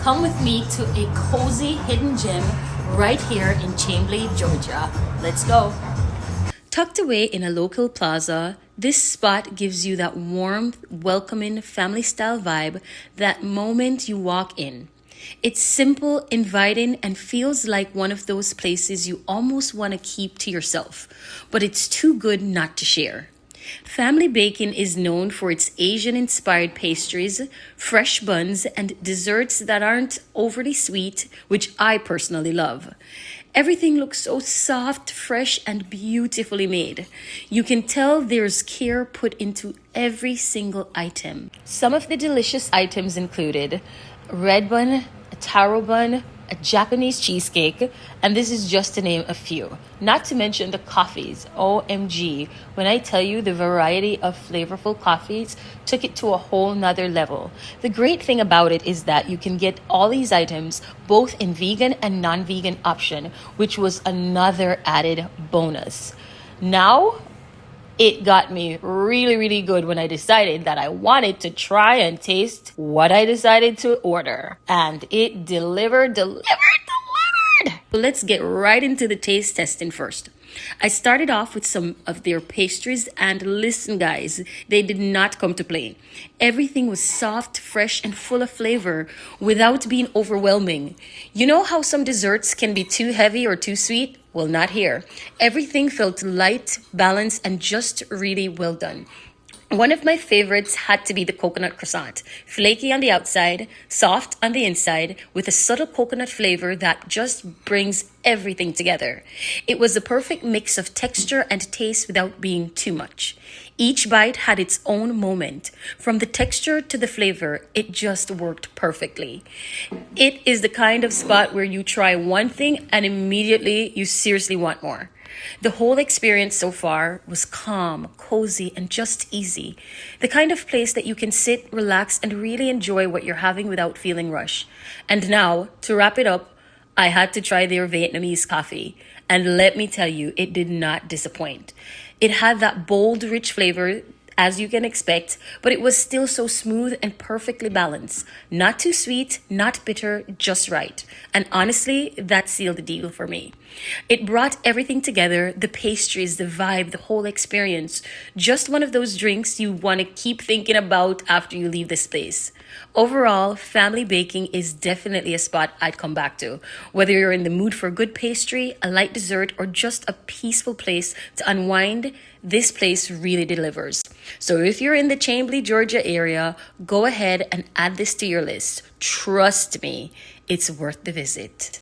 Come with me to a cozy hidden gem right here in Chamblee, Georgia. Let's go. Tucked away in a local plaza, this spot gives you that warm, welcoming, family-style vibe that moment you walk in. It's simple, inviting, and feels like one of those places you almost want to keep to yourself, but it's too good not to share. Family Baking is known for its Asian-inspired pastries, fresh buns, and desserts that aren't overly sweet, which I personally love. Everything looks so soft, fresh, and beautifully made. You can tell there's care put into every single item. Some of the delicious items included red bun, a taro bun, a Japanese cheesecake, and this is just to name a few. Not to mention the coffees. OMG, when I tell you the variety of flavorful coffees took it to a whole nother level. The great thing about it is that you can get all these items both in vegan and non-vegan option, which was another added bonus. Now, it got me really good when I decided that I wanted to try and taste what I decided to order. And it delivered. Let's get right into the taste testing first. I started off with some of their pastries, and listen guys, they did not come to play. Everything was soft, fresh, and full of flavor without being overwhelming. You know how some desserts can be too heavy or too sweet? Well, not here. Everything felt light, balanced, and just really well done. One of my favorites had to be the coconut croissant. Flaky on the outside, soft on the inside, with a subtle coconut flavor that just brings everything together. It was a perfect mix of texture and taste without being too much. Each bite had its own moment. From the texture to the flavor, it just worked perfectly. It is the kind of spot where you try one thing and immediately you seriously want more. The whole experience so far was calm, cozy, and just easy. The kind of place that you can sit, relax, and really enjoy what you're having without feeling rushed. And now, to wrap it up, I had to try their Vietnamese coffee. And let me tell you, it did not disappoint. It had that bold, rich flavor, as you can expect, but it was still so smooth and perfectly balanced. Not too sweet, not bitter, just right. And honestly, that sealed the deal for me. It brought everything together, the pastries, the vibe, the whole experience. Just one of those drinks you want to keep thinking about after you leave this place. Overall, Family Baking is definitely a spot I'd come back to. Whether you're in the mood for good pastry, a light dessert, or just a peaceful place to unwind, this place really delivers. So if you're in the Chamblee, Georgia area, go ahead and add this to your list. Trust me, it's worth the visit.